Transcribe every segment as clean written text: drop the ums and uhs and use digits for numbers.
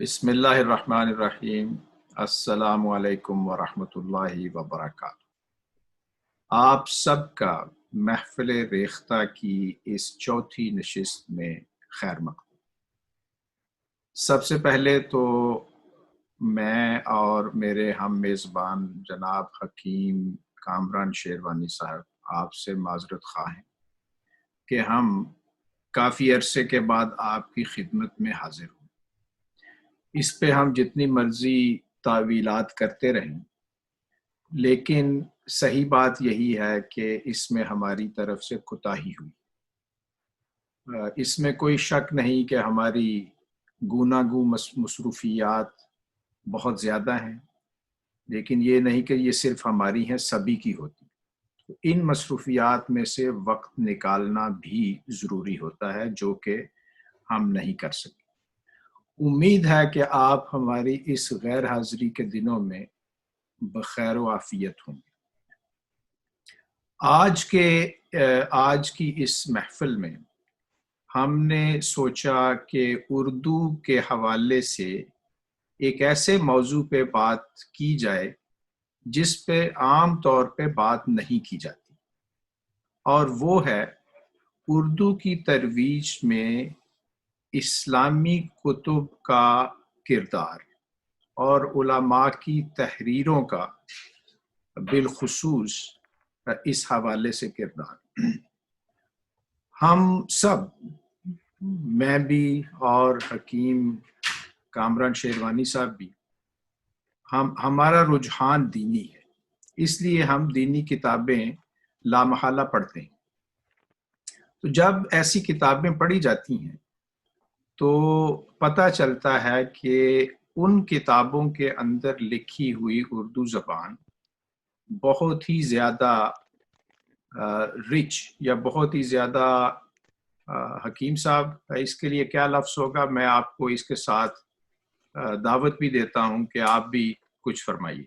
بسم اللہ الرحمن الرحیم۔ السلام علیکم ورحمۃ اللہ وبرکاتہ۔ آپ سب کا محفل ریختہ کی اس چوتھی نشست میں خیر مقدم۔ سب سے پہلے تو میں اور میرے ہم میزبان جناب حکیم کامران شیروانی صاحب آپ سے معذرت خواہ ہیں کہ ہم کافی عرصے کے بعد آپ کی خدمت میں حاضر ہوں۔ اس پہ ہم جتنی مرضی تعویلات کرتے رہیں، لیکن صحیح بات یہی ہے کہ اس میں ہماری طرف سے کوتاہی ہوئی۔ اس میں کوئی شک نہیں کہ ہماری گوناگوں مصروفیات بہت زیادہ ہیں، لیکن یہ نہیں کہ یہ صرف ہماری ہیں، سبھی کی ہوتی۔ ان مصروفیات میں سے وقت نکالنا بھی ضروری ہوتا ہے، جو کہ ہم نہیں کر سکتے۔ امید ہے کہ آپ ہماری اس غیر حاضری کے دنوں میں بخیر و عافیت ہوں گے۔ آج کی اس محفل میں ہم نے سوچا کہ اردو کے حوالے سے ایک ایسے موضوع پہ بات کی جائے جس پہ عام طور پہ بات نہیں کی جاتی، اور وہ ہے اردو کی ترویج میں اسلامی کتب کا کردار اور علماء کی تحریروں کا بالخصوص اس حوالے سے کردار۔ ہم سب، میں بھی اور حکیم کامران شیروانی صاحب بھی، ہمارا رجحان دینی ہے، اس لیے ہم دینی کتابیں لامحالہ پڑھتے ہیں۔ تو جب ایسی کتابیں پڑھی جاتی ہیں تو پتہ چلتا ہے کہ ان کتابوں کے اندر لکھی ہوئی اردو زبان بہت ہی زیادہ رچ یا بہت ہی زیادہ حکیم صاحب اس کے لیے کیا لفظ ہوگا، میں آپ کو اس کے ساتھ دعوت بھی دیتا ہوں کہ آپ بھی کچھ فرمائیے۔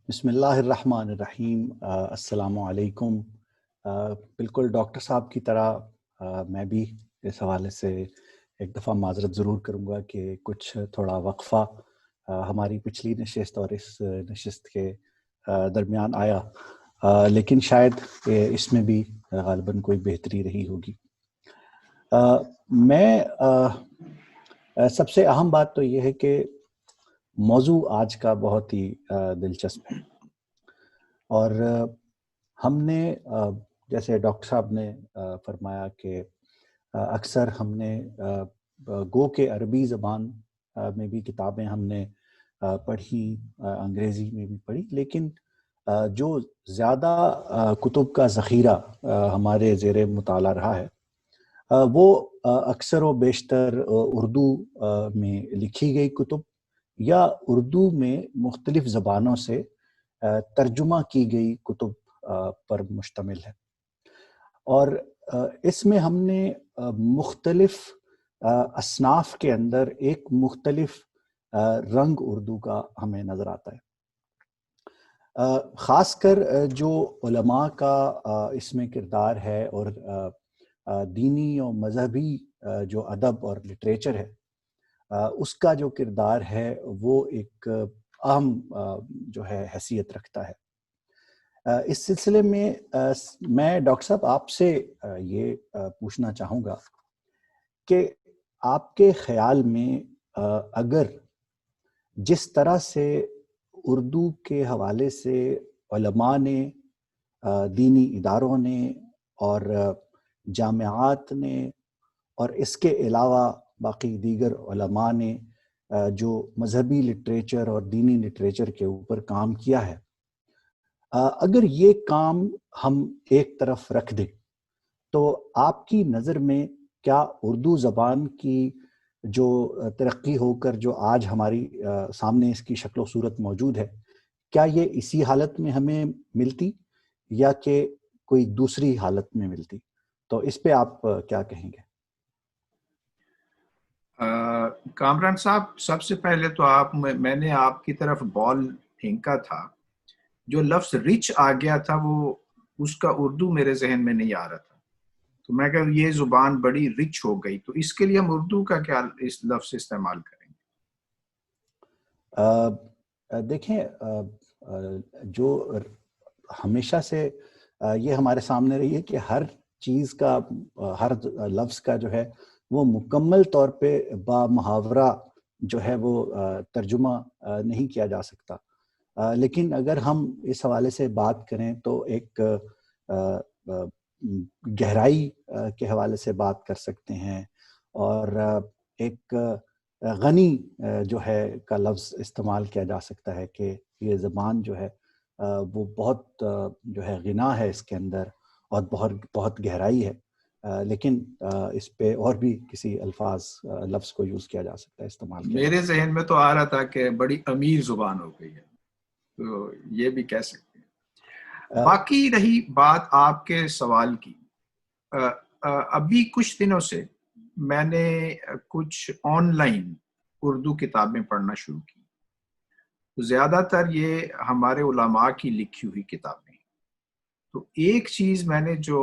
بسم اللہ الرحمن الرحیم۔ السلام علیکم۔ بالکل ڈاکٹر صاحب کی طرح میں بھی اس حوالے سے ایک دفعہ معذرت ضرور کروں گا کہ کچھ تھوڑا وقفہ ہماری پچھلی نشست اور اس نشست کے درمیان آیا، لیکن شاید اس میں بھی غالباً کوئی بہتری رہی ہوگی۔ میں سب سے اہم بات تو یہ ہے کہ موضوع آج کا بہت ہی دلچسپ ہے، اور ہم نے جیسے ڈاکٹر صاحب نے فرمایا کہ اکثر ہم نے گو کہ عربی زبان میں بھی کتابیں ہم نے پڑھی، انگریزی میں بھی پڑھی، لیکن جو زیادہ کتب کا ذخیرہ ہمارے زیر مطالعہ رہا ہے وہ اکثر و بیشتر اردو میں لکھی گئی کتب یا اردو میں مختلف زبانوں سے ترجمہ کی گئی کتب پر مشتمل ہے، اور اس میں ہم نے مختلف اصناف کے اندر ایک مختلف رنگ اردو کا ہمیں نظر آتا ہے۔ خاص کر جو علماء کا اس میں کردار ہے اور دینی اور مذہبی جو ادب اور لٹریچر ہے اس کا جو کردار ہے وہ ایک اہم جو ہے حیثیت رکھتا ہے۔ اس سلسلے میں ڈاکٹر صاحب آپ سے یہ پوچھنا چاہوں گا کہ آپ کے خیال میں اگر جس طرح سے اردو کے حوالے سے علماء نے، دینی اداروں نے اور جامعات نے اور اس کے علاوہ باقی دیگر علماء نے جو مذہبی لٹریچر اور دینی لٹریچر کے اوپر کام کیا ہے، اگر یہ کام ہم ایک طرف رکھ دیں تو آپ کی نظر میں کیا اردو زبان کی جو ترقی ہو کر جو آج ہماری سامنے اس کی شکل و صورت موجود ہے، کیا یہ اسی حالت میں ہمیں ملتی یا کہ کوئی دوسری حالت میں ملتی؟ تو اس پہ آپ کیا کہیں گے؟ کامران صاحب، سب سے پہلے تو میں نے آپ کی طرف بال پھینکا تھا، جو لفظ رچ آ گیا تھا وہ اس کا اردو میرے ذہن میں نہیں آ رہا تھا، تو میں کہا یہ زبان بڑی رچ ہو گئی، تو اس کے لیے ہم اردو کا کیا اس لفظ استعمال کریں گے؟ دیکھیں جو ہمیشہ سے یہ ہمارے سامنے رہی ہے کہ ہر چیز کا، ہر لفظ کا جو ہے وہ مکمل طور پہ با محاورہ جو ہے وہ ترجمہ نہیں کیا جا سکتا، لیکن اگر ہم اس حوالے سے بات کریں تو ایک گہرائی کے حوالے سے بات کر سکتے ہیں، اور ایک غنی جو ہے کا لفظ استعمال کیا جا سکتا ہے کہ یہ زبان جو ہے وہ بہت جو ہے غنا ہے اس کے اندر، اور بہت گہرائی ہے، لیکن اس پہ اور بھی کسی لفظ کو یوز کیا جا سکتا ہے، استعمال کیا جا میرے سکتا ذہن میں تو آ رہا تھا کہ بڑی امیر زبان ہو گئی ہے، تو یہ بھی کہہ سکتے ہیں۔ باقی رہی بات آپ کے سوال کی، ابھی کچھ دنوں سے میں نے کچھ آن لائن اردو کتابیں پڑھنا شروع کی، زیادہ تر یہ ہمارے علماء کی لکھی ہوئی کتابیں۔ تو ایک چیز میں نے جو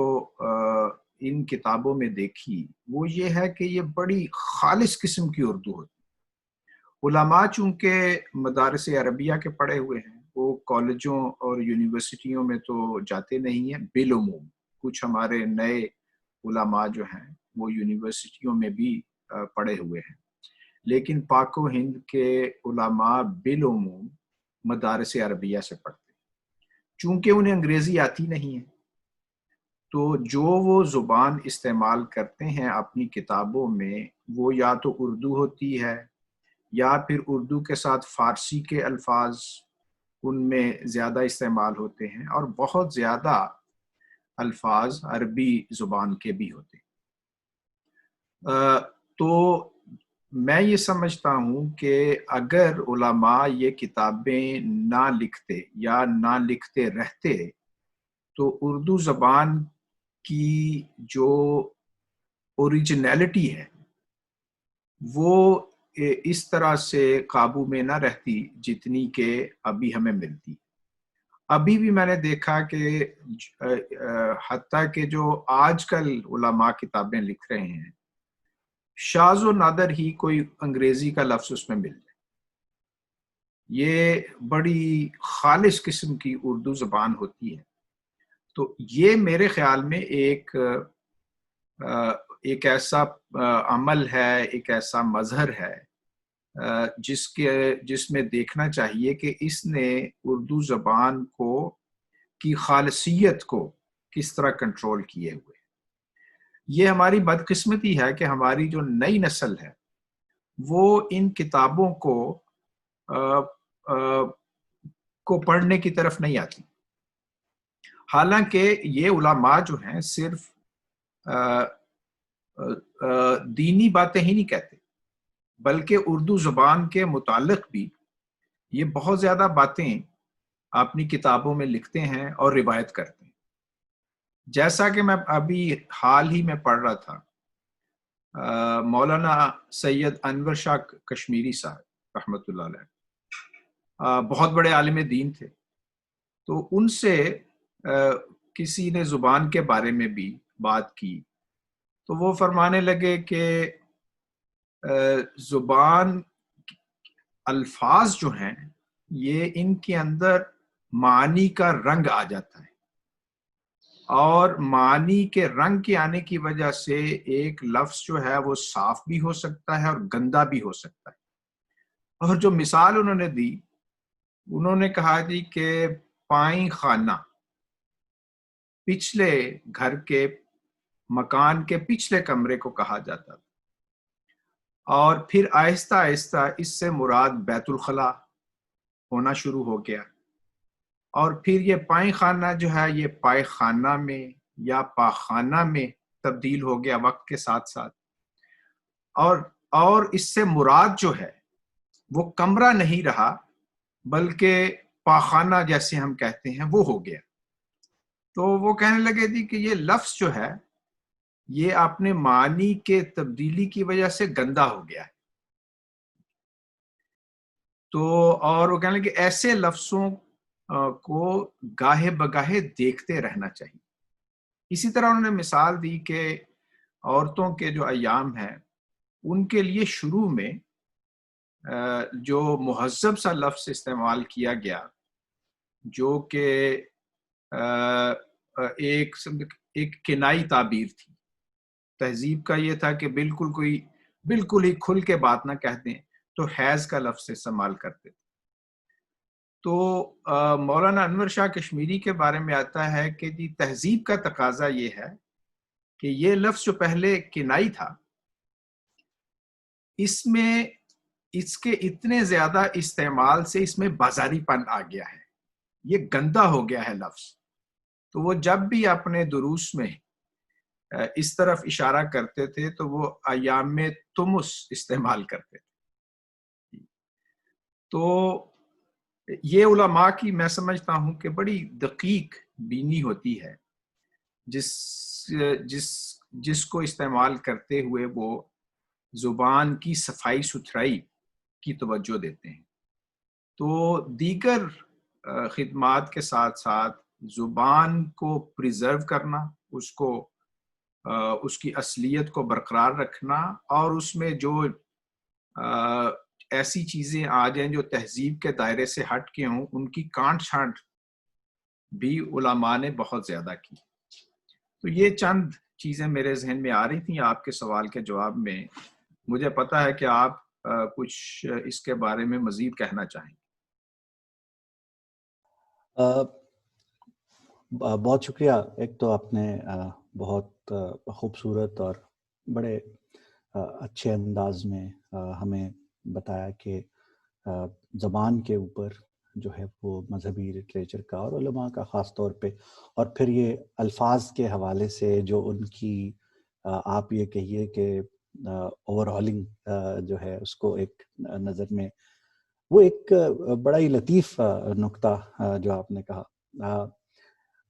ان کتابوں میں دیکھی وہ یہ ہے کہ یہ بڑی خالص قسم کی اردو ہوتی ہے۔ علماء چونکہ مدارس عربیہ کے پڑھے ہوئے ہیں، وہ کالجوں اور یونیورسٹیوں میں تو جاتے نہیں ہیں، بالعموم کچھ ہمارے نئے علماء جو ہیں وہ یونیورسٹیوں میں بھی پڑھے ہوئے ہیں، لیکن پاک و ہند کے علماء بالعموم مدارس عربیہ سے پڑھتے ہیں۔ چونکہ انہیں انگریزی آتی نہیں ہے، تو جو وہ زبان استعمال کرتے ہیں اپنی کتابوں میں وہ یا تو اردو ہوتی ہے یا پھر اردو کے ساتھ فارسی کے الفاظ ان میں زیادہ استعمال ہوتے ہیں، اور بہت زیادہ الفاظ عربی زبان کے بھی ہوتے ہیں۔ تو میں یہ سمجھتا ہوں کہ اگر علماء یہ کتابیں نہ لکھتے یا نہ لکھتے رہتے تو اردو زبان کی جو اوریجنلٹی ہے وہ اس طرح سے قابو میں نہ رہتی جتنی کہ ابھی ہمیں ملتی۔ ابھی بھی میں نے دیکھا کہ حتیٰ کہ جو آج کل علماء کتابیں لکھ رہے ہیں، شاذ و نادر ہی کوئی انگریزی کا لفظ اس میں مل جائے۔ یہ بڑی خالص قسم کی اردو زبان ہوتی ہے۔ تو یہ میرے خیال میں ایک ایسا عمل ہے، ایک ایسا مظہر ہے جس میں دیکھنا چاہیے کہ اس نے اردو زبان کی خالصیت کو کس طرح کنٹرول کیے ہوئے۔ یہ ہماری بدقسمتی ہے کہ ہماری جو نئی نسل ہے وہ ان کتابوں کو پڑھنے کی طرف نہیں آتی، حالانکہ یہ علماء جو ہیں صرف دینی باتیں ہی نہیں کہتے، بلکہ اردو زبان کے متعلق بھی یہ بہت زیادہ باتیں اپنی کتابوں میں لکھتے ہیں اور روایت کرتے ہیں۔ جیسا کہ میں ابھی حال ہی میں پڑھ رہا تھا، مولانا سید انور شاہ کشمیری صاحب رحمۃ اللہ علیہ بہت بڑے عالم دین تھے، تو ان سے کسی نے زبان کے بارے میں بھی بات کی، تو وہ فرمانے لگے کہ زبان الفاظ جو ہیں یہ ان کے اندر معنی کا رنگ آ جاتا ہے، اور معنی کے رنگ کے آنے کی وجہ سے ایک لفظ جو ہے وہ صاف بھی ہو سکتا ہے اور گندا بھی ہو سکتا ہے۔ اور جو مثال انہوں نے دی، انہوں نے کہا جی کہ پائیں خانہ پچھلے گھر کے مکان کے پچھلے کمرے کو کہا جاتا تھا، اور پھر آہستہ آہستہ اس سے مراد بیت الخلا ہونا شروع ہو گیا، اور پھر یہ پائیں خانہ جو ہے یہ پائے خانہ میں یا پاخانہ میں تبدیل ہو گیا وقت کے ساتھ ساتھ، اور اس سے مراد جو ہے وہ کمرہ نہیں رہا بلکہ پاخانہ جیسے ہم کہتے ہیں وہ ہو گیا۔ تو وہ کہنے لگے تھے کہ یہ لفظ جو ہے یہ اپنے معنی کے تبدیلی کی وجہ سے گندا ہو گیا ہے۔ تو اور وہ کہنے لگے ایسے لفظوں کو گاہے بگاہے دیکھتے رہنا چاہیے، اسی طرح انہوں نے مثال دی کہ عورتوں کے جو ایام ہیں ان کے لیے شروع میں جو مہذب سا لفظ استعمال کیا گیا جو کہ ایک کنائی تعبیر تھی. تہذیب کا یہ تھا کہ بالکل ہی کھل کے بات نہ کہہ دیں تو حیض کا لفظ استعمال کرتے تھے. تو مولانا انور شاہ کشمیری کے بارے میں آتا ہے کہ جی تہذیب کا تقاضا یہ ہے کہ یہ لفظ جو پہلے کنائی تھا اس میں اس کے اتنے زیادہ استعمال سے اس میں بازاری پن آ گیا ہے, یہ گندا ہو گیا ہے لفظ. تو وہ جب بھی اپنے دروس میں اس طرف اشارہ کرتے تھے تو وہ ایام تمس استعمال کرتے تھے. تو یہ علماء کی میں سمجھتا ہوں کہ بڑی دقیق بینی ہوتی ہے جس کو استعمال کرتے ہوئے وہ زبان کی صفائی ستھرائی کی توجہ دیتے ہیں. تو دیگر خدمات کے ساتھ ساتھ زبان کو پریزرو کرنا, اس کی اصلیت کو برقرار رکھنا, اور اس میں جو ایسی چیزیں آ جائیں جو تہذیب کے دائرے سے ہٹ کے ہوں ان کی کانٹ چھانٹ بھی علماء نے بہت زیادہ کی. تو یہ چند چیزیں میرے ذہن میں آ رہی تھیں آپ کے سوال کے جواب میں. مجھے پتا ہے کہ آپ کچھ اس کے بارے میں مزید کہنا چاہیں. بہت شکریہ. ایک تو آپ نے بہت خوبصورت اور بڑے اچھے انداز میں ہمیں بتایا کہ زبان کے اوپر جو ہے وہ مذہبی لٹریچر کا اور علماء کا خاص طور پہ, اور پھر یہ الفاظ کے حوالے سے جو ان کی آپ یہ کہیے کہ اوور ہالنگ جو ہے اس کو ایک نظر میں, وہ ایک بڑا ہی لطیف نکتہ جو آپ نے کہا.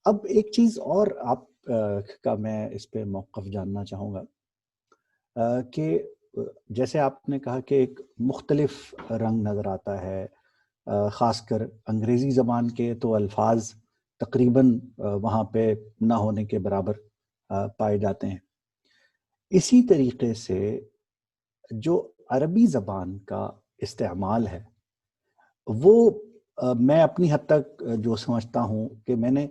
اب ایک چیز اور آپ کا میں اس پہ موقف جاننا چاہوں گا کہ جیسے آپ نے کہا کہ ایک مختلف رنگ نظر آتا ہے, خاص کر انگریزی زبان کے تو الفاظ تقریباً وہاں پہ نہ ہونے کے برابر پائے جاتے ہیں. اسی طریقے سے جو عربی زبان کا استعمال ہے وہ میں اپنی حد تک جو سمجھتا ہوں کہ میں نے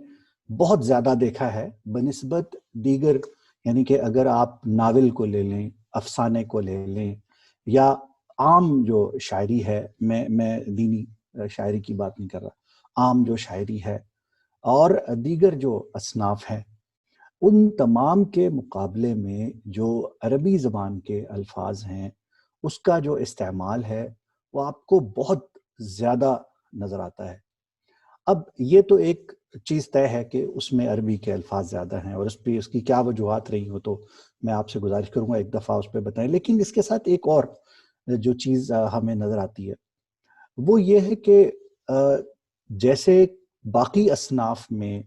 بہت زیادہ دیکھا ہے بنسبت دیگر, یعنی کہ اگر آپ ناول کو لے لیں, افسانے کو لے لیں, یا عام جو شاعری ہے, میں دینی شاعری کی بات نہیں کر رہا, عام جو شاعری ہے اور دیگر جو اصناف ہیں, ان تمام کے مقابلے میں جو عربی زبان کے الفاظ ہیں اس کا جو استعمال ہے وہ آپ کو بہت زیادہ نظر آتا ہے. اب یہ تو ایک چیز طے ہے کہ اس میں عربی کے الفاظ زیادہ ہیں, اور اس کی کیا وجوہات رہی ہو تو میں آپ سے گزارش کروں گا ایک دفعہ اس پہ بتائیں. لیکن اس کے ساتھ ایک اور جو چیز ہمیں نظر آتی ہے وہ یہ ہے کہ جیسے باقی اصناف میں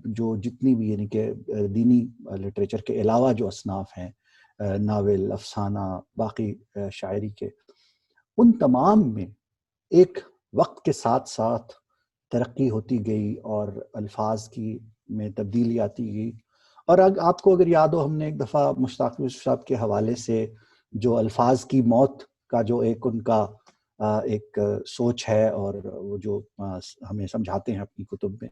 جو جتنی بھی یعنی کہ دینی لٹریچر کے علاوہ جو اصناف ہیں, ناول, افسانہ, باقی شاعری کے, ان تمام میں ایک وقت کے ساتھ ساتھ ترقی ہوتی گئی اور الفاظ کی میں تبدیلی آتی گئی. اور آپ کو اگر یاد ہو, ہم نے ایک دفعہ مشتاق یوسف صاحب کے حوالے سے جو الفاظ کی موت کا جو ایک ان کا ایک سوچ ہے اور وہ جو ہمیں سمجھاتے ہیں اپنی کتب میں,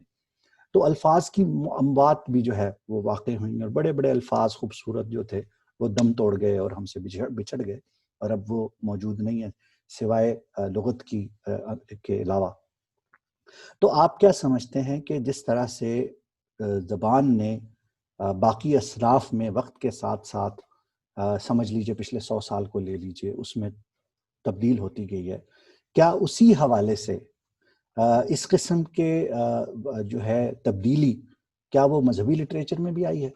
تو الفاظ کی اموات بھی جو ہے وہ واقع ہوئیں, اور بڑے بڑے الفاظ خوبصورت جو تھے وہ دم توڑ گئے اور ہم سے بچھڑ گئے, اور اب وہ موجود نہیں ہے سوائے لغت کی کے علاوہ. تو آپ کیا سمجھتے ہیں کہ جس طرح سے زبان نے باقی اصناف میں وقت کے ساتھ ساتھ سمجھ لیجئے پچھلے 100 سال کو لے لیجئے اس میں تبدیل ہوتی گئی ہے, کیا اسی حوالے سے اس قسم کے جو ہے تبدیلی کیا وہ مذہبی لٹریچر میں بھی آئی ہے؟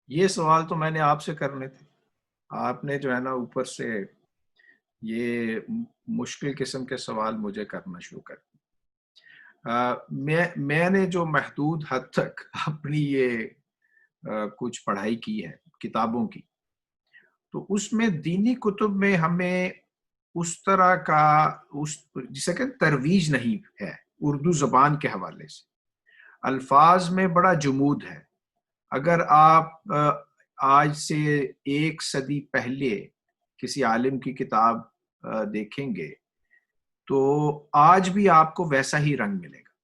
یہ سوال تو میں نے آپ سے کرنے تھے, آپ نے جو ہے نا اوپر سے یہ مشکل قسم کے سوال مجھے کرنا شروع کر دیا. میں نے جو محدود حد تک اپنی یہ کچھ پڑھائی کی ہے کتابوں کی, تو اس میں دینی کتب میں ہمیں اس طرح کا جسے کہ ترویج نہیں ہے اردو زبان کے حوالے سے. الفاظ میں بڑا جمود ہے. اگر آپ آج سے 1 صدی پہلے کسی عالم کی کتاب دیکھیں گے تو آج بھی آپ کو ویسا ہی رنگ ملے گا.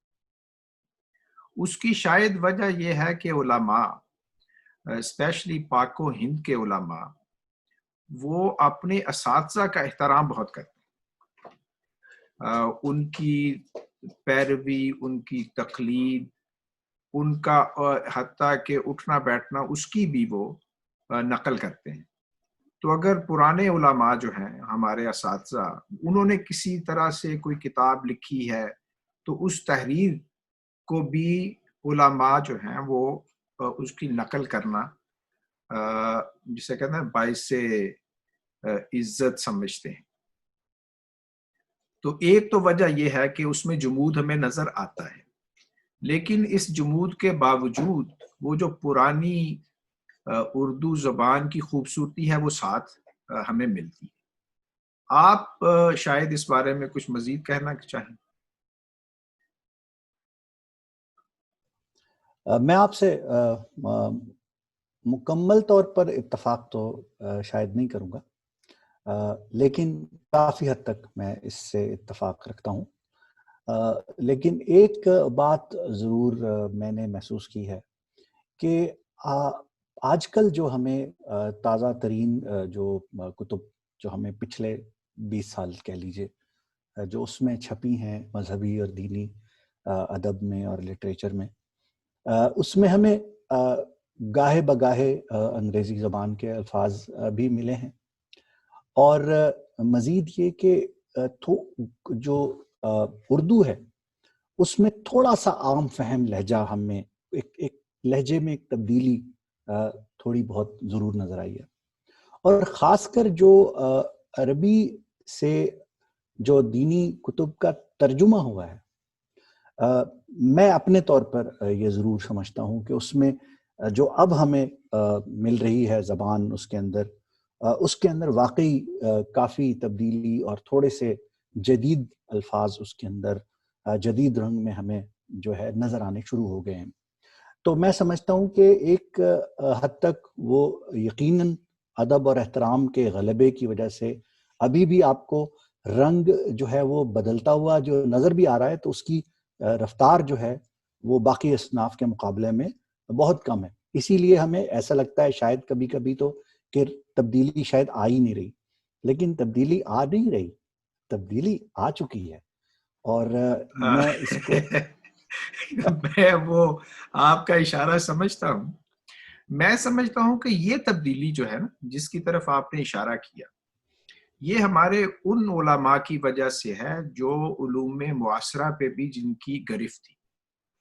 اس کی شاید وجہ یہ ہے کہ علماء اسپیشلی پاک و ہند کے علماء وہ اپنے اساتذہ کا احترام بہت کرتے ہیں. ان کی پیروی، ان کی تقلید، ان کا حتیٰ کہ اٹھنا بیٹھنا اس کی بھی وہ نقل کرتے ہیں. تو اگر پرانے علماء جو ہیں ہمارے اساتذہ، انہوں نے کسی طرح سے کوئی کتاب لکھی ہے تو اس تحریر کو بھی علماء جو ہیں وہ اس کی نقل کرنا جسے کہتے ہیں باعث عزت سمجھتے ہیں. تو ایک تو وجہ یہ ہے کہ اس میں جمود ہمیں نظر آتا ہے، لیکن اس جمود کے باوجود وہ جو پرانی اردو زبان کی خوبصورتی ہے وہ ساتھ ہمیں ملتی ہے. آپ شاید اس بارے میں کچھ مزید کہنا چاہیں. میں آپ سے مکمل طور پر اتفاق تو شاید نہیں کروں گا، لیکن کافی حد تک میں اس سے اتفاق رکھتا ہوں. لیکن ایک بات ضرور میں نے محسوس کی ہے کہ آج کل جو ہمیں تازہ ترین جو کتب جو ہمیں پچھلے 20 سال کہہ لیجئے جو اس میں چھپی ہیں مذہبی اور دینی ادب میں اور لٹریچر میں، اس میں ہمیں گاہے بگاہے انگریزی زبان کے الفاظ بھی ملے ہیں، اور مزید یہ کہ جو اردو ہے اس میں تھوڑا سا عام فہم لہجہ ہمیں ایک لہجے میں ایک تبدیلی تھوڑی بہت ضرور نظر آئی ہے. اور خاص کر جو عربی سے جو دینی کتب کا ترجمہ ہوا ہے، میں اپنے طور پر یہ ضرور سمجھتا ہوں کہ اس میں جو اب ہمیں مل رہی ہے زبان، اس کے اندر واقعی کافی تبدیلی اور تھوڑے سے جدید الفاظ اس کے اندر جدید رنگ میں ہمیں جو ہے نظر آنے شروع ہو گئے ہیں. تو میں سمجھتا ہوں کہ ایک حد تک وہ یقیناً ادب اور احترام کے غلبے کی وجہ سے ابھی بھی آپ کو رنگ جو ہے وہ بدلتا ہوا جو نظر بھی آ رہا ہے، تو اس کی رفتار جو ہے وہ باقی اصناف کے مقابلے میں بہت کم ہے. اسی لیے ہمیں ایسا لگتا ہے شاید کبھی کبھی تو کہ تبدیلی شاید آ ہی نہیں رہی، لیکن تبدیلی آ نہیں رہی، تبدیلی آ چکی ہے. اور میں اس کو میں وہ آپ کا اشارہ سمجھتا ہوں. میں سمجھتا ہوں کہ یہ تبدیلی جو ہے نا جس کی طرف آپ نے اشارہ کیا، یہ ہمارے ان علماء کی وجہ سے ہے جو علوم معاصرہ پہ بھی جن کی گرفت تھی.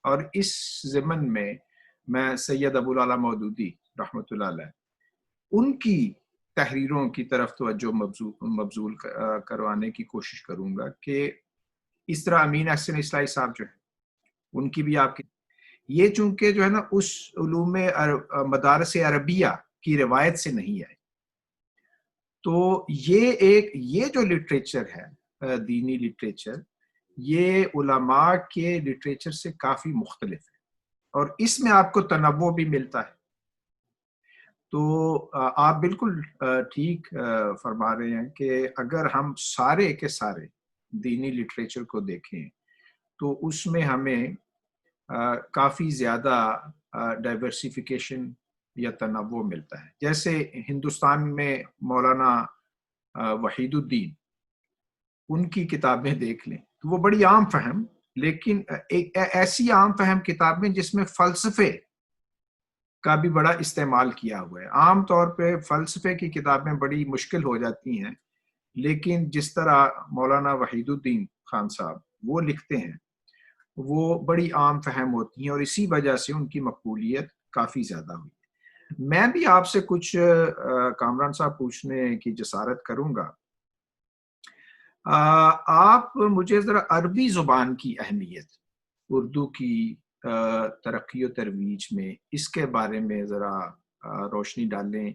اور اس ضمن میں سید ابو العلا مودودی رحمۃ اللہ علیہ ان کی تحریروں کی طرف توجہ مبذول کروانے کی کوشش کروں گا کہ اس طرح امین احسن اصلاحی صاحب جو ہیں ان کی بھی آپ کی یہ چونکہ جو ہے نا اس علوم مدارس عربیہ کی روایت سے نہیں آئے، تو یہ جو لٹریچر ہے دینی لٹریچر، یہ علماء کے لٹریچر سے کافی مختلف ہے اور اس میں آپ کو تنوع بھی ملتا ہے. تو آپ بالکل ٹھیک فرما رہے ہیں کہ اگر ہم سارے کے سارے دینی لٹریچر کو دیکھیں تو اس میں ہمیں کافی زیادہ ڈائیورسیفیکیشن یا تنوع ملتا ہے. جیسے ہندوستان میں مولانا وحید الدین، ان کی کتابیں دیکھ لیں تو وہ بڑی عام فہم، لیکن ایک ایسی عام فہم کتابیں جس میں فلسفے کا بھی بڑا استعمال کیا ہوا ہے. عام طور پہ فلسفے کی کتابیں بڑی مشکل ہو جاتی ہیں، لیکن جس طرح مولانا وحید الدین خان صاحب وہ لکھتے ہیں وہ بڑی عام فہم ہوتی ہیں اور اسی وجہ سے ان کی مقبولیت کافی زیادہ ہوئی. میں بھی آپ سے کچھ کامران صاحب پوچھنے کی جسارت کروں گا. آپ مجھے ذرا عربی زبان کی اہمیت اردو کی ترقی و ترویج میں اس کے بارے میں ذرا روشنی ڈالیں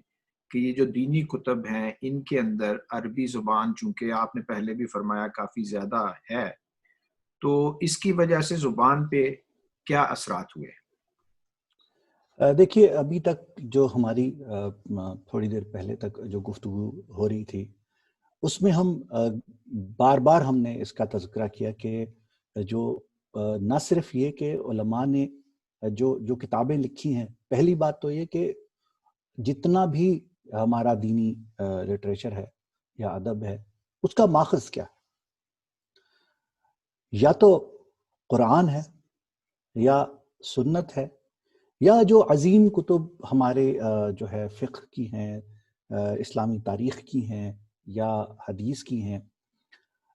کہ یہ جو دینی کتب ہیں ان کے اندر عربی زبان چونکہ آپ نے پہلے بھی فرمایا کافی زیادہ ہے، تو اس کی وجہ سے زبان پہ کیا اثرات ہوئے؟ دیکھیے ابھی تک جو ہماری تھوڑی دیر پہلے تک جو گفتگو ہو رہی تھی اس میں ہم بار بار ہم نے اس کا تذکرہ کیا کہ جو نہ صرف یہ کہ علماء نے جو کتابیں لکھی ہیں، پہلی بات تو یہ کہ جتنا بھی ہمارا دینی لٹریچر ہے یا ادب ہے اس کا ماخذ کیا ہے؟ یا تو قرآن ہے یا سنت ہے یا جو عظیم کتب ہمارے جو ہے فقہ کی ہیں، اسلامی تاریخ کی ہیں یا حدیث کی ہیں،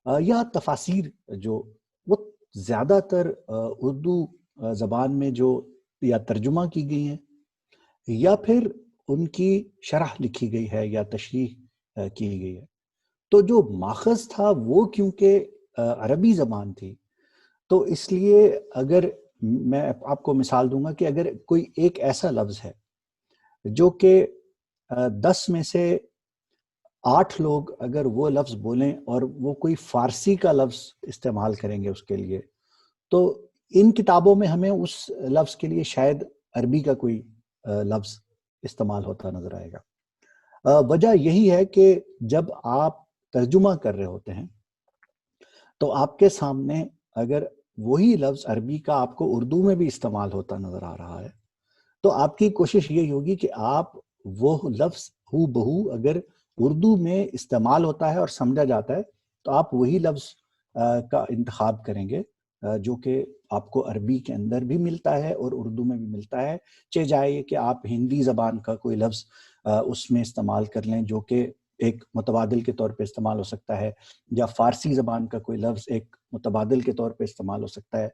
یا تفاسیر جو وہ زیادہ تر اردو زبان میں جو یا ترجمہ کی گئی ہیں یا پھر ان کی شرح لکھی گئی ہے یا تشریح کی گئی ہے. تو جو ماخذ تھا وہ کیونکہ عربی زبان تھی، تو اس لیے اگر میں آپ کو مثال دوں گا کہ اگر کوئی ایک ایسا لفظ ہے جو کہ 10 میں سے 8 لوگ اگر وہ لفظ بولیں اور وہ کوئی فارسی کا لفظ استعمال کریں گے اس کے لیے، تو ان کتابوں میں ہمیں اس لفظ کے لیے شاید عربی کا کوئی لفظ استعمال ہوتا نظر آئے گا. وجہ یہی ہے کہ جب آپ ترجمہ کر رہے ہوتے ہیں تو آپ کے سامنے اگر وہی لفظ عربی کا آپ کو اردو میں بھی استعمال ہوتا نظر آ رہا ہے تو آپ کی کوشش یہی ہوگی کہ آپ وہ لفظ ہو بہو اگر اردو میں استعمال ہوتا ہے اور سمجھا جاتا ہے تو آپ وہی لفظ کا انتخاب کریں گے جو کہ آپ کو عربی کے اندر بھی ملتا ہے اور اردو میں بھی ملتا ہے. چاہے جائے کہ آپ ہندی زبان کا کوئی لفظ اس میں استعمال کر لیں جو کہ ایک متبادل کے طور پہ استعمال ہو سکتا ہے، یا فارسی زبان کا کوئی لفظ ایک متبادل کے طور پہ استعمال ہو سکتا ہے.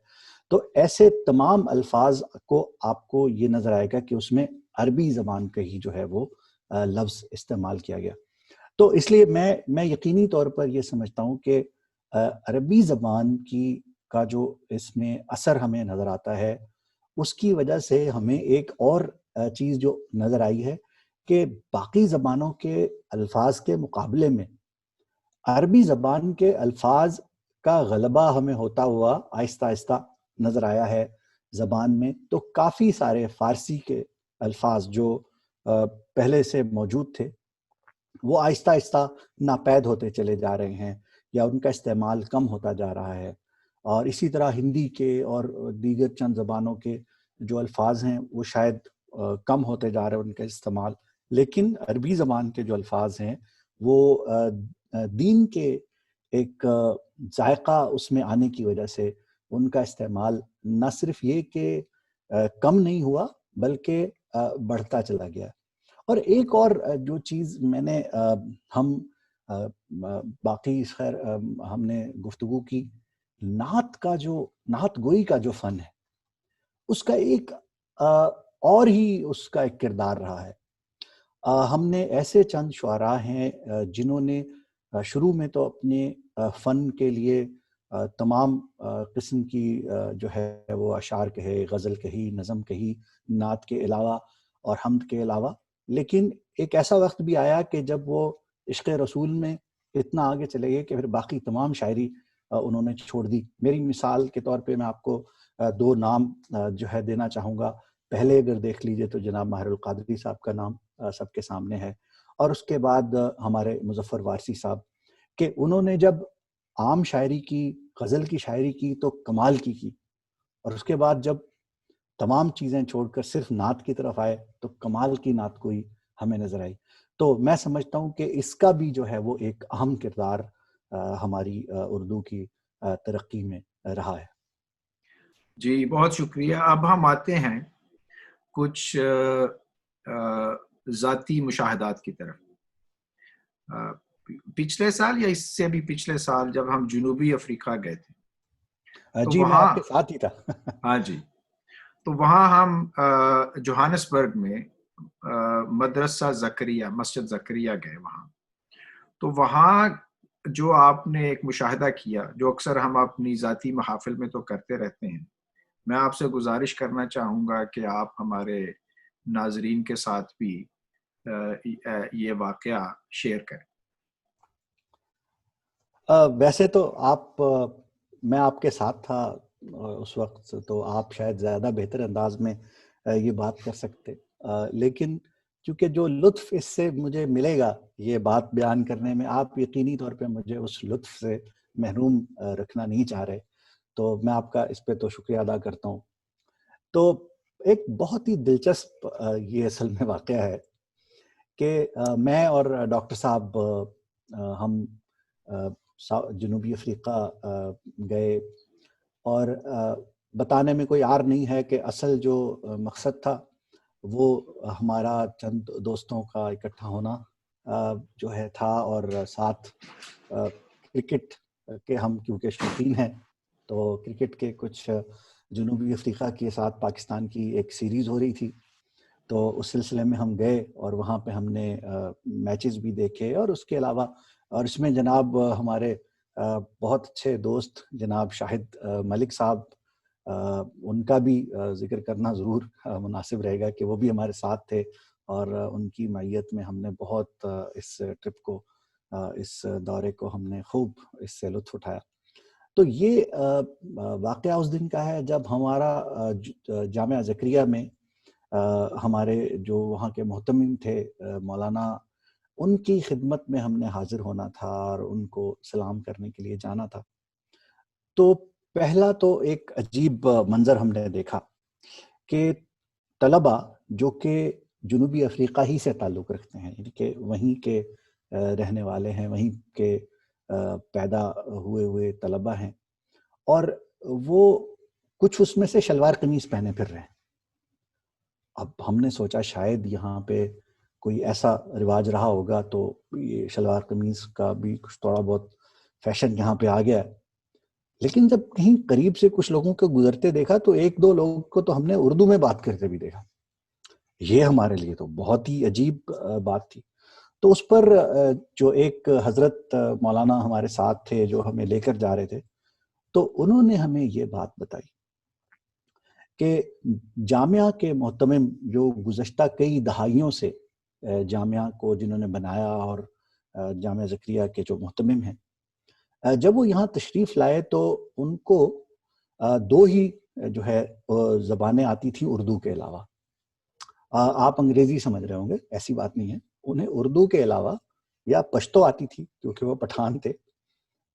تو ایسے تمام الفاظ کو آپ کو یہ نظر آئے گا کہ اس میں عربی زبان کا ہی جو ہے وہ لفظ استعمال کیا گیا. تو اس لیے میں یقینی طور پر یہ سمجھتا ہوں کہ عربی زبان کا جو اس میں اثر ہمیں نظر آتا ہے اس کی وجہ سے ہمیں ایک اور چیز جو نظر آئی ہے کہ باقی زبانوں کے الفاظ کے مقابلے میں عربی زبان کے الفاظ کا غلبہ ہمیں ہوتا ہوا آہستہ آہستہ نظر آیا ہے زبان میں. تو کافی سارے فارسی کے الفاظ جو پہلے سے موجود تھے وہ آہستہ آہستہ ناپید ہوتے چلے جا رہے ہیں یا ان کا استعمال کم ہوتا جا رہا ہے. اور اسی طرح ہندی کے اور دیگر چند زبانوں کے جو الفاظ ہیں وہ شاید کم ہوتے جا رہے ہیں ان کا استعمال، لیکن عربی زبان کے جو الفاظ ہیں وہ دین کے ایک ذائقہ اس میں آنے کی وجہ سے ان کا استعمال نہ صرف یہ کہ کم نہیں ہوا بلکہ بڑھتا چلا گیا. اور ایک اور جو چیز میں نے ہم باقی خیر ہم نے گفتگو کی نعت گوئی کا جو فن ہے اس کا ایک اور ہی اس کا ایک کردار رہا ہے. ہم نے ایسے چند شعراء ہیں جنہوں نے شروع میں تو اپنے فن کے لیے تمام قسم کی جو ہے وہ اشعار کہے، غزل کہی، نظم کہی، نعت کے علاوہ اور حمد کے علاوہ، لیکن ایک ایسا وقت بھی آیا کہ جب وہ عشق رسول میں اتنا آگے چلے گئے کہ پھر باقی تمام شاعری انہوں نے چھوڑ دی. میری مثال کے طور پہ میں آپ کو 2 نام جو ہے دینا چاہوں گا. پہلے اگر دیکھ لیجئے تو جناب ماہر القادری صاحب کا نام سب کے سامنے ہے، اور اس کے بعد ہمارے مظفر وارثی صاحب، کہ انہوں نے جب عام شاعری کی، غزل کی شاعری کی تو کمال کی، اور اس کے بعد جب تمام چیزیں چھوڑ کر صرف نعت کی طرف آئے تو کمال کی نعت کوئی ہمیں نظر آئی. تو میں سمجھتا ہوں کہ اس کا بھی جو ہے وہ ایک اہم کردار ہماری اردو کی ترقی میں رہا ہے. جی بہت شکریہ. اب ہم آتے ہیں کچھ ذاتی مشاہدات کی طرف. پچھلے سال یا اس سے بھی پچھلے سال جب ہم جنوبی افریقہ گئے تھے تو جی میں آپ کے ساتھ ہی تھا. ہاں جی، تو وہاں ہم جوہانسبرگ میں مدرسہ زکریہ، مسجد زکریہ گئے. وہاں تو وہاں جو آپ نے ایک مشاہدہ کیا جو اکثر ہم اپنی ذاتی محافل میں تو کرتے رہتے ہیں، میں آپ سے گزارش کرنا چاہوں گا کہ آپ ہمارے ناظرین کے ساتھ بھی یہ واقعہ شیئر کریں. ویسے تو میں آپ کے ساتھ تھا اس وقت تو آپ شاید زیادہ بہتر انداز میں یہ بات کر سکتے، لیکن چونکہ جو لطف اس سے مجھے ملے گا یہ بات بیان کرنے میں، آپ یقینی طور پہ مجھے اس لطف سے محروم رکھنا نہیں چاہ رہے، تو میں آپ کا اس پہ تو شکریہ ادا کرتا ہوں۔ تو ایک بہت ہی دلچسپ یہ اصل میں واقعہ ہے کہ میں اور ڈاکٹر صاحب ہم جنوبی افریقہ گئے، اور بتانے میں کوئی عار نہیں ہے کہ اصل جو مقصد تھا وہ ہمارا چند دوستوں کا اکٹھا ہونا جو ہے تھا، اور ساتھ کرکٹ کے ہم کیونکہ شوقین ہیں تو کرکٹ کے کچھ جنوبی افریقہ کے ساتھ پاکستان کی ایک سیریز ہو رہی تھی، تو اس سلسلے میں ہم گئے اور وہاں پہ ہم نے میچز بھی دیکھے، اور اس کے علاوہ اور اس میں جناب ہمارے بہت اچھے دوست جناب شاہد ملک صاحب، ان کا بھی ذکر کرنا ضرور مناسب رہے گا کہ وہ بھی ہمارے ساتھ تھے، اور ان کی معیت میں ہم نے بہت اس ٹرپ کو، اس دورے کو ہم نے خوب اس سے لطف اٹھایا۔ تو یہ واقعہ اس دن کا ہے جب ہمارا جامعہ زکریا میں ہمارے جو وہاں کے محتمم تھے مولانا، ان کی خدمت میں ہم نے حاضر ہونا تھا اور ان کو سلام کرنے کے لیے جانا تھا۔ تو پہلا تو ایک عجیب منظر ہم نے دیکھا کہ طلبہ جو کہ جنوبی افریقہ ہی سے تعلق رکھتے ہیں، یعنی کہ وہیں کے رہنے والے ہیں، وہیں کے پیدا ہوئے طلبہ ہیں، اور وہ کچھ اس میں سے شلوار قمیض پہنے پھر رہے ہیں۔ اب ہم نے سوچا شاید یہاں پہ کوئی ایسا رواج رہا ہوگا تو یہ شلوار قمیض کا بھی کچھ تھوڑا بہت فیشن یہاں پہ آ گیا ہے، لیکن جب کہیں قریب سے کچھ لوگوں کو گزرتے دیکھا تو ایک دو لوگوں کو تو ہم نے اردو میں بات کرتے بھی دیکھا۔ یہ ہمارے لیے تو بہت ہی عجیب بات تھی۔ تو اس پر جو ایک حضرت مولانا ہمارے ساتھ تھے جو ہمیں لے کر جا رہے تھے، تو انہوں نے ہمیں یہ بات بتائی کہ جامعہ کے محتمم جو گزشتہ کئی دہائیوں سے جامعہ کو جنہوں نے بنایا، اور جامعہ زکریا کے جو محتمم ہیں، جب وہ یہاں تشریف لائے تو ان کو دو ہی جو ہے زبانیں آتی تھیں اردو کے علاوہ۔ آپ انگریزی سمجھ رہے ہوں گے، ایسی بات نہیں ہے، انہیں اردو کے علاوہ یا پشتو آتی تھی کیونکہ وہ پٹھان تھے،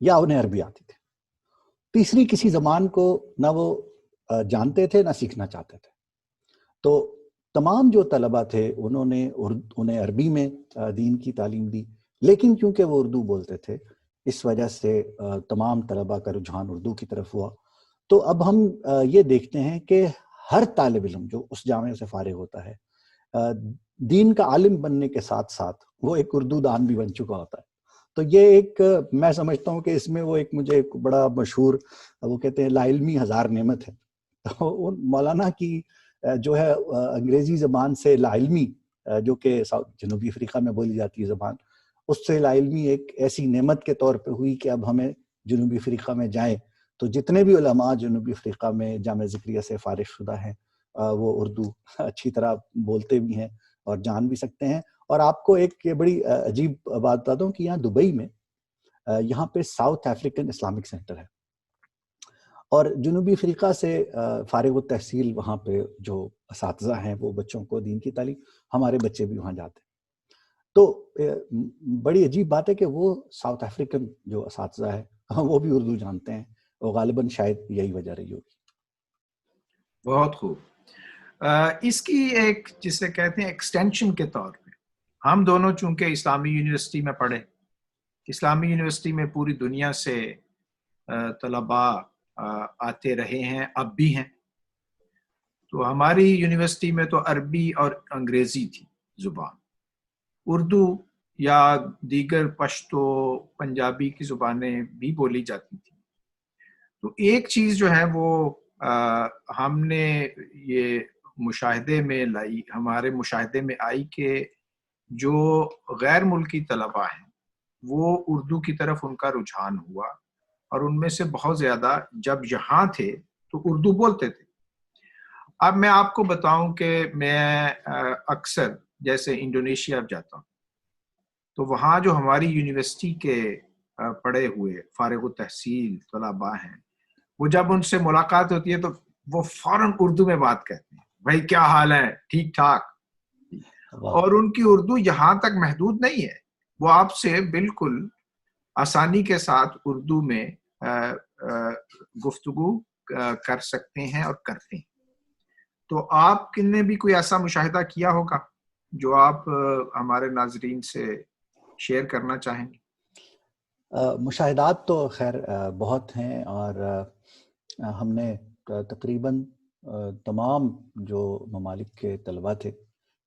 یا انہیں عربی آتی تھی۔ تیسری کسی زبان کو نہ وہ جانتے تھے نہ سیکھنا چاہتے تھے۔ تو تمام جو طلبہ تھے انہیں عربی میں دین کی تعلیم دی، لیکن کیونکہ وہ اردو بولتے تھے اس وجہ سے تمام طلبہ کا رجحان اردو کی طرف ہوا۔ تو اب ہم یہ دیکھتے ہیں کہ ہر طالب علم جو اس جامعہ سے فارغ ہوتا ہے دین کا عالم بننے کے ساتھ ساتھ وہ ایک اردو دان بھی بن چکا ہوتا ہے۔ تو یہ ایک میں سمجھتا ہوں کہ اس میں وہ ایک مجھے ایک بڑا مشہور، وہ کہتے ہیں لا علمی ہزار نعمت ہے، تو مولانا کی جو ہے انگریزی زبان سے لا علمی، جو کہ جنوبی افریقہ میں بولی جاتی ہے زبان، اس سے لا علمی ایک ایسی نعمت کے طور پہ ہوئی کہ اب ہمیں جنوبی افریقہ میں جائیں تو جتنے بھی علماء جنوبی افریقہ میں جامعہ زکریا سے فارغ شدہ ہیں وہ اردو اچھی طرح بولتے بھی ہیں اور جان بھی سکتے ہیں۔ اور آپ کو ایک یہ بڑی عجیب بات بتا دوں کہ یہاں دبئی میں یہاں پہ ساؤتھ افریقن اسلامک سینٹر ہے، اور جنوبی افریقہ سے فارغ التحصیل وہاں پہ جو اساتذہ ہیں وہ بچوں کو دین کی تعلیم، ہمارے بچے بھی وہاں جاتے ہیں۔ تو بڑی عجیب بات ہے کہ وہ ساؤتھ افریقن جو اساتذہ ہیں وہ بھی اردو جانتے ہیں، وہ غالباً شاید یہی وجہ رہی ہوگی۔ بہت خوب۔ اس کی ایک جسے کہتے ہیں ایکسٹینشن کے طور پہ، ہم دونوں چونکہ اسلامی یونیورسٹی میں پڑھے، اسلامی یونیورسٹی میں پوری دنیا سے طلباء آتے رہے ہیں، اب بھی ہیں، تو ہماری یونیورسٹی میں تو عربی اور انگریزی تھی زبان، اردو یا دیگر پشتو پنجابی کی زبانیں بھی بولی جاتی تھیں۔ تو ایک چیز جو ہے وہ ہم نے یہ مشاہدے میں لائی، ہمارے مشاہدے میں آئی کہ جو غیر ملکی طلباء ہیں وہ اردو کی طرف ان کا رجحان ہوا، اور ان میں سے بہت زیادہ جب یہاں تھے تو اردو بولتے تھے۔ اب میں آپ کو بتاؤں کہ میں اکثر جیسے انڈونیشیا جاتا ہوں تو وہاں جو ہماری یونیورسٹی کے پڑھے ہوئے فارغ التحصیل طلباء ہیں وہ جب ان سے ملاقات ہوتی ہے تو وہ فوراً اردو میں بات کرتے ہیں, بھائی کیا حال ہے, ٹھیک ٹھاک. اور ان کی اردو یہاں تک محدود نہیں ہے, وہ آپ سے بالکل آسانی کے ساتھ اردو میں گفتگو کر سکتے ہیں اور کرتے ہیں. تو آپ نے بھی کوئی ایسا مشاہدہ کیا ہوگا جو آپ ہمارے ناظرین سے شیئر کرنا چاہیں گے؟ مشاہدات تو خیر بہت ہیں, اور ہم نے تقریباً تمام جو ممالک کے طلباء تھے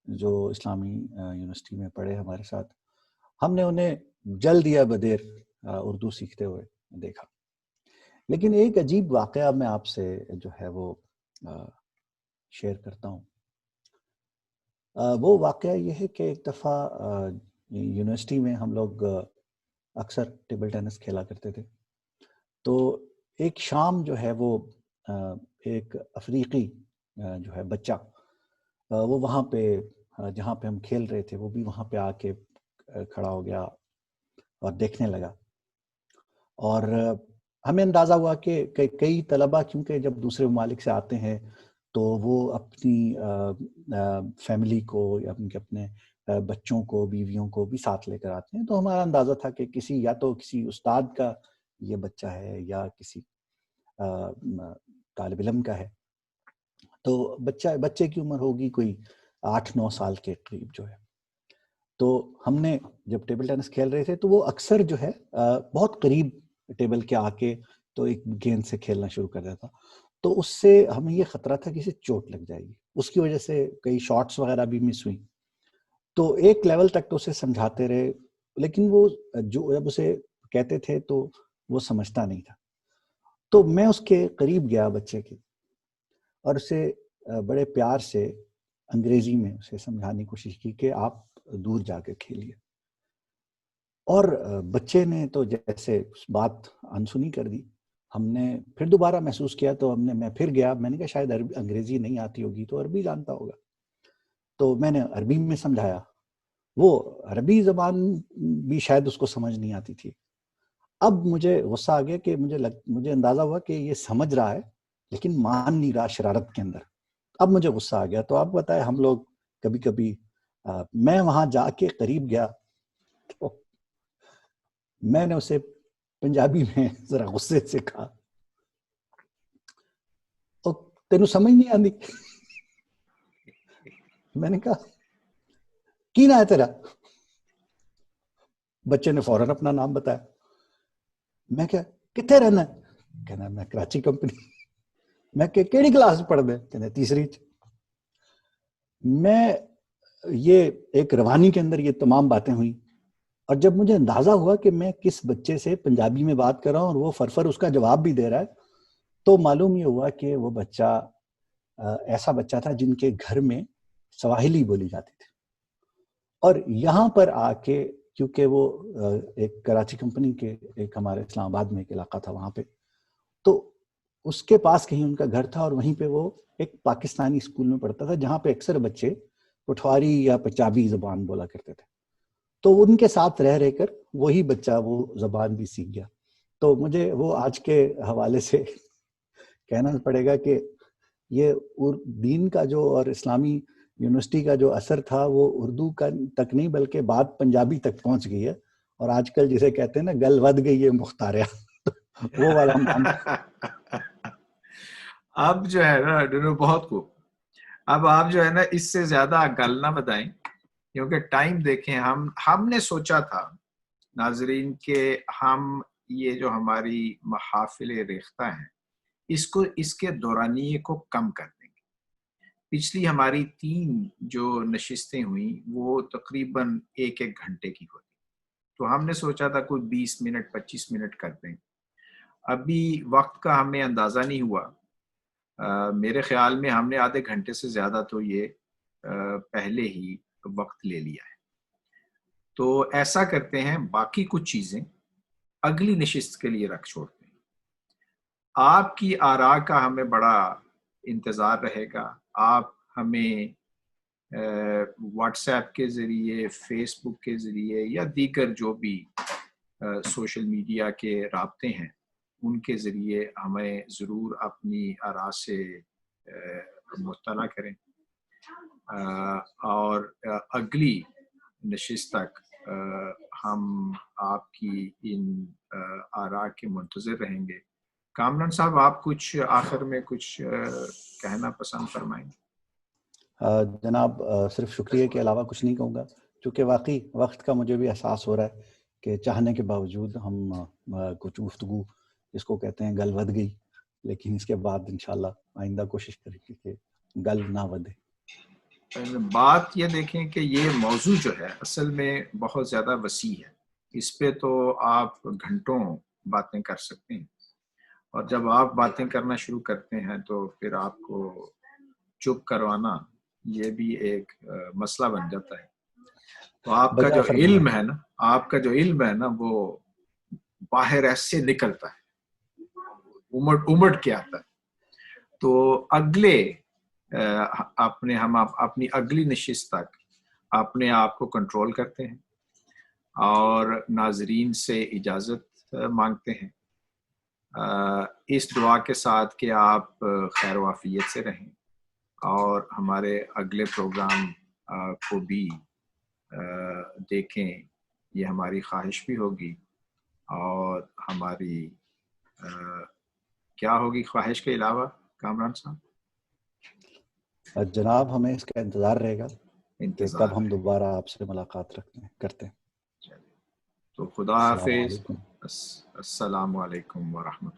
جو اسلامی یونیورسٹی میں پڑھے ہمارے ساتھ, ہم نے انہیں جلد یا بدیر اردو سیکھتے ہوئے دیکھا. لیکن ایک عجیب واقعہ میں آپ سے جو ہے وہ شیئر کرتا ہوں. وہ واقعہ یہ ہے کہ ایک دفعہ یونیورسٹی میں ہم لوگ اکثر ٹیبل ٹینس کھیلا کرتے تھے. تو ایک شام جو ہے وہ ایک افریقی جو ہے بچہ وہ وہاں پہ جہاں پہ ہم کھیل رہے تھے وہ بھی وہاں پہ آ کے کھڑا ہو گیا اور دیکھنے لگا. اور ہمیں اندازہ ہوا کہ کئی طلباء کیونکہ جب دوسرے ممالک سے آتے ہیں تو وہ اپنی فیملی کو یا اپنے بچوں کو, بیویوں کو بھی ساتھ لے کر آتے ہیں. تو ہمارا اندازہ تھا کہ یا تو کسی استاد کا یہ بچہ ہے یا کسی طالب علم کا ہے. تو بچے کی عمر ہوگی کوئی 8-9 سال کے قریب جو ہے. تو ہم نے جب ٹیبل ٹینس کھیل رہے تھے تو وہ اکثر جو ہے بہت قریب ٹیبل کے آ کے تو ایک گیند سے کھیلنا شروع کر دیتا. تو اس سے ہمیں یہ خطرہ تھا کہ اسے چوٹ لگ جائے گی. اس کی وجہ سے کئی شاٹس وغیرہ بھی مس ہوئی. تو ایک لیول تک تو اسے سمجھاتے رہے, لیکن وہ جب اسے کہتے تھے تو وہ سمجھتا نہیں تھا. تو میں اس کے قریب گیا بچے کے اور اسے بڑے پیار سے انگریزی میں اسے سمجھانے کی کوشش کی کہ آپ دور جا کے کھیلیے. اور بچے نے تو جیسے بات انسنی کر دی. ہم نے پھر دوبارہ محسوس کیا تو میں پھر گیا. میں نے کہا شاید انگریزی نہیں آتی ہوگی تو عربی جانتا ہوگا. تو میں نے عربی میں سمجھایا. وہ عربی زبان بھی شاید اس کو سمجھ نہیں آتی تھی. اب مجھے غصہ آ گیا کہ مجھے اندازہ ہوا کہ یہ سمجھ رہا ہے لیکن مان نہیں رہا شرارت کے اندر. اب مجھے غصہ آ گیا. تو آپ بتائیں, ہم لوگ کبھی کبھی میں وہاں جا کے قریب گیا تو میں نے اسے پنجابی میں ذرا غصے سے کہا, تینوں سمجھ نہیں آتی. میں نے کہا کی نا ہے تیرا؟ بچے نے فوراً اپنا نام بتایا. میں کیا کتنے رہنا ہے؟ کہنا میں کراچی کمپنی. میں کہ کیڑی کلاس پڑھ دے؟ کہنا تیسری. میں یہ ایک روانی کے اندر یہ تمام باتیں ہوئی. اور جب مجھے اندازہ ہوا کہ میں کس بچے سے پنجابی میں بات کر رہا ہوں اور وہ فرفر اس کا جواب بھی دے رہا ہے, تو معلوم یہ ہوا کہ وہ بچہ ایسا بچہ تھا جن کے گھر میں سواحلی بولی جاتی تھی. اور یہاں پر آ کے کیونکہ وہ ایک کراچی کمپنی کے ایک ہمارے اسلام آباد میں ایک علاقہ تھا وہاں پہ, تو اس کے پاس کہیں ان کا گھر تھا اور وہیں پہ وہ ایک پاکستانی اسکول میں پڑھتا تھا جہاں پہ اکثر بچے پٹھواری یا پنجابی زبان بولا کرتے تھے. تو ان کے ساتھ رہ کر وہی بچہ وہ زبان بھی سیکھ گیا. تو مجھے وہ آج کے حوالے سے کہنا پڑے گا کہ یہ دین کا جو اور اسلامی یونیورسٹی کا جو اثر تھا وہ اردو کا تک نہیں بلکہ بات پنجابی تک پہنچ گئی ہے. اور آج کل جسے کہتے ہیں نا گل ود گئی ہے مختاریہ, وہ والا اب جو ہے نا بہت خوب. اب آپ جو ہے نا اس سے زیادہ گل نہ بتائیں کیونکہ ٹائم دیکھیں. ہم نے سوچا تھا ناظرین کہ ہم یہ جو ہماری محافل ریختہ ہیں اس کے دورانیے کو کم کر دیں گے. پچھلی ہماری 3 جو نشستیں ہوئیں وہ تقریباً 1 گھنٹے کی ہوتی, تو ہم نے سوچا تھا کوئی 20 منٹ 25 منٹ کر دیں. ابھی وقت کا ہمیں اندازہ نہیں ہوا. میرے خیال میں ہم نے آدھے گھنٹے سے زیادہ تو یہ پہلے ہی وقت لے لیا ہے. تو ایسا کرتے ہیں, باقی کچھ چیزیں اگلی نشست کے لیے رکھ چھوڑتے ہیں. آپ کی آراء کا ہمیں بڑا انتظار رہے گا. آپ ہمیں واٹس ایپ کے ذریعے, فیس بک کے ذریعے یا دیگر جو بھی سوشل میڈیا کے رابطے ہیں ان کے ذریعے ہمیں ضرور اپنی آراء سے مطلع کریں، اور اگلی نشست تک ہم آپ کی ان آراء کے منتظر رہیں گے۔ کامران صاحب، آپ کچھ آخر میں کچھ کہنا پسند فرمائیں؟ جناب صرف شکریہ کے علاوہ کچھ نہیں کہوں گا، چونکہ واقعی وقت کا مجھے بھی احساس ہو رہا ہے کہ چاہنے کے باوجود ہم کچھ گفتگو جس کو کہتے ہیں گل ود گئی، لیکن اس کے بعد انشاءاللہ آئندہ کوشش کریں گے کہ گل نہ ودے۔ بات یہ دیکھیں کہ یہ موضوع جو ہے اصل میں بہت زیادہ وسیع ہے، اس پہ تو آپ گھنٹوں باتیں کر سکتے ہیں، اور جب آپ باتیں کرنا شروع کرتے ہیں تو پھر آپ کو چپ کروانا یہ بھی ایک مسئلہ بن جاتا ہے۔ تو آپ کا جو علم ہے نا وہ باہر ایسے نکلتا ہے، امٹ کے آتا ہے۔ تو اپنی اگلی نشست تک اپنے آپ کو کنٹرول کرتے ہیں اور ناظرین سے اجازت مانگتے ہیں، اس دعا کے ساتھ کہ آپ خیر و عافیت سے رہیں، اور ہمارے اگلے پروگرام کو بھی دیکھیں، یہ ہماری خواہش بھی ہوگی۔ اور ہماری کیا ہوگی خواہش کے علاوہ کامران صاحب؟ جناب ہمیں اس کا انتظار رہے گا کہ کب ہم دوبارہ آپ سے ملاقات کرتے ہیں۔ تو خدا حافظ، السلام علیکم ورحمۃ